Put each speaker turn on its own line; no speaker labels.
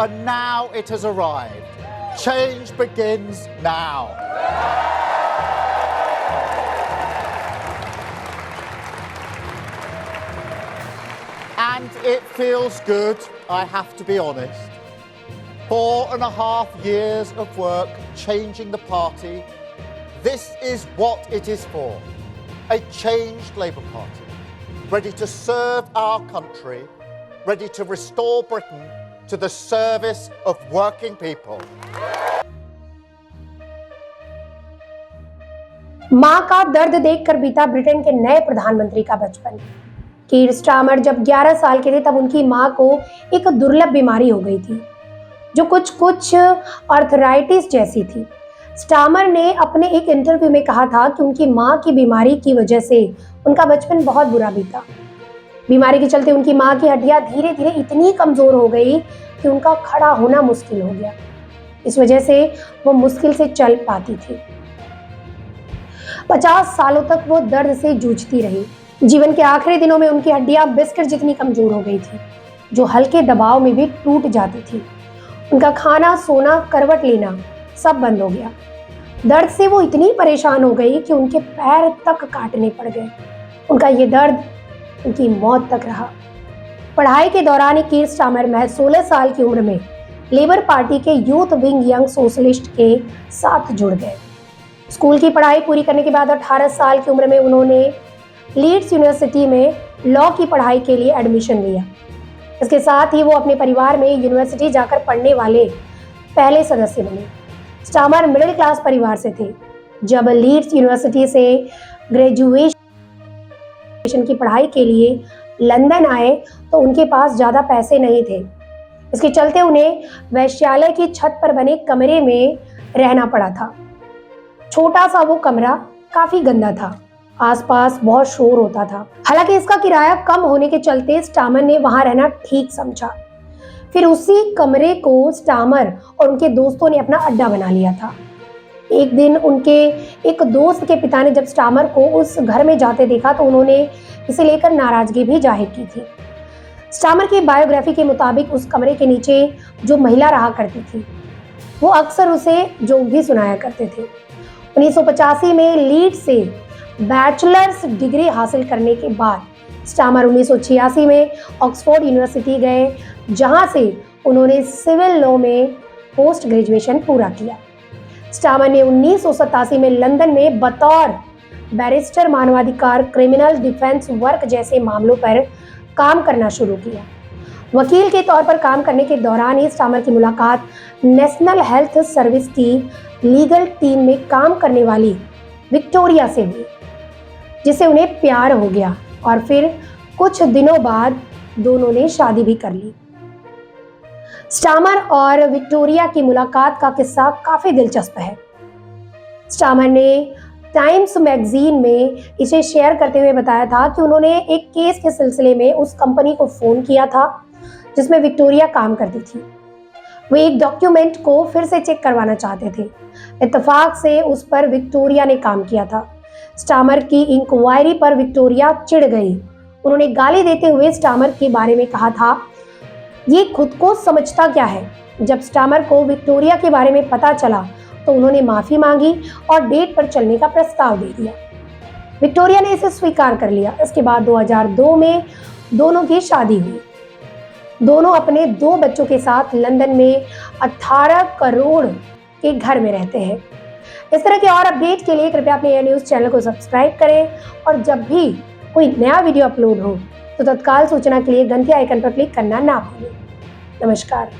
and now it has arrived. Change begins now. And it feels good, I have to be honest. 4.5 years of work changing the party. This is what it is for. A changed Labour Party, ready to serve our country, ready to restore Britain to the service of working people.
मां का दर्द देखकर बीता Britain के नए प्रधानमंत्री का बचपन। कीर स्टारमर जब 11 साल के थे तब उनकी मां को एक दुर्लभ बीमारी हो गई थी जो कुछ आर्थराइटिस जैसी थी। स्टारमर ने अपने एक इंटरव्यू में कहा था कि उनकी मां की बीमारी की वजह से उनका बचपन बहुत बुरा बीता। बीमारी के चलते उनकी मां की हड्डियां धीरे धीरे इतनी कमजोर हो गई कि उनका खड़ा होना मुश्किल हो गया। इस वजह से वो मुश्किल से चल पाती थी। 50 सालों तक वो दर्द से जूझती रही। जीवन के आखिरी दिनों में उनकी हड्डियां बिस्किट जितनी कमजोर हो गई थी, जो हल्के दबाव में भी टूट जाती थी। उनका खाना, सोना, करवट लेना सब बंद हो गया। दर्द से वो इतनी परेशान हो गई कि उनके पैर तक काटने पड़ गए। उनका ये दर्द उनकी मौत तक रहा। पढ़ाई के दौरान कीर स्टारमर महज 16 साल की उम्र में लेबर पार्टी के यूथ विंग यंग सोशलिस्ट के साथ जुड़ गए। स्कूल की पढ़ाई पूरी करने के बाद 18 साल की उम्र में उन्होंने लीड्स यूनिवर्सिटी में लॉ की पढ़ाई के लिए एडमिशन लिया। इसके साथ ही वो अपने परिवार में यूनिवर्सिटी जाकर पढ़ने वाले पहले सदस्य बने। स्टारमर मिडिल क्लास परिवार से थे। जब लीड्स यूनिवर्सिटी से ग्रेजुएशन की पढ़ाई के लिए लंदन आए तो उनके पास ज़्यादा पैसे नहीं थे। इसके चलते उन्हें वेश्यालय की छत पर बने कमरे में रहना पड़ा था। छोटा सा वो कमरा काफी गंदा था, आसपास बहुत शोर होता था। हालांकि इसका किराया कम होने के चलते स्टारमर ने वहां रहना ठीक समझा। फिर उसी कमरे को स्टारमर और उनके दोस्तों ने अपना अड्डा बना लिया था। एक दिन उनके एक दोस्त के पिता ने जब स्टारमर को उस घर में जाते देखा तो उन्होंने इसे लेकर नाराजगी भी जाहिर की थी। स्टारमर की बायोग्राफी के मुताबिक उस कमरे के नीचे जो महिला रहा करती थी वो अक्सर उसे जोक भी सुनाया करते थे। 1985 में लीड्स से बैचलर्स डिग्री हासिल करने के बाद स्टारमर 1986 में ऑक्सफोर्ड यूनिवर्सिटी गए, जहां से उन्होंने सिविल लॉ में पोस्ट ग्रेजुएशन पूरा किया। स्टारमर ने 1987 में लंदन में बतौर बैरिस्टर मानवाधिकार, क्रिमिनल डिफेंस वर्क जैसे मामलों पर काम करना शुरू किया। वकील के तौर पर काम करने के दौरान ही स्टारमर की मुलाकात नेशनल हेल्थ सर्विस की लीगल टीम में काम करने वाली विक्टोरिया से हुई, जिससे उन्हें प्यार हो गया और फिर कुछ दिनों बाद दोनों ने शादी भी कर ली। स्टारमर और विक्टोरिया की मुलाकात का किस्सा काफी दिलचस्प है। स्टारमर ने टाइम्स मैगजीन में इसे शेयर करते हुए बताया था कि उन्होंने एक केस के सिलसिले में उस कंपनी को फोन किया था जिसमें विक्टोरिया काम करती थी। वे एक डॉक्यूमेंट को फिर से चेक करवाना चाहते थे। इत्तेफाक से उस पर विक्टोरिया ने काम किया था। स्टारमर की इंक्वायरी पर विक्टोरिया चिढ़ गई। उन्होंने गाली देते हुए स्टारमर के बारे में कहा था, ये खुद को समझता क्या है। जब स्टारमर को विक्टोरिया के बारे में पता चला तो उन्होंने माफी मांगी और डेट पर चलने का प्रस्ताव दे दिया। विक्टोरिया ने इसे स्वीकार कर लिया। इसके बाद 2002 में दोनों की शादी हुई। दोनों अपने 2 बच्चों के साथ लंदन में 18 करोड़ के घर में रहते हैं। इस तरह के और अपडेट के लिए कृपया अपने एयर न्यूज़ चैनल को सब्सक्राइब करें और जब भी कोई नया वीडियो अपलोड हो तो तत्काल सूचना के लिए घंटी आइकन पर क्लिक करना ना भूलें। नमस्कार।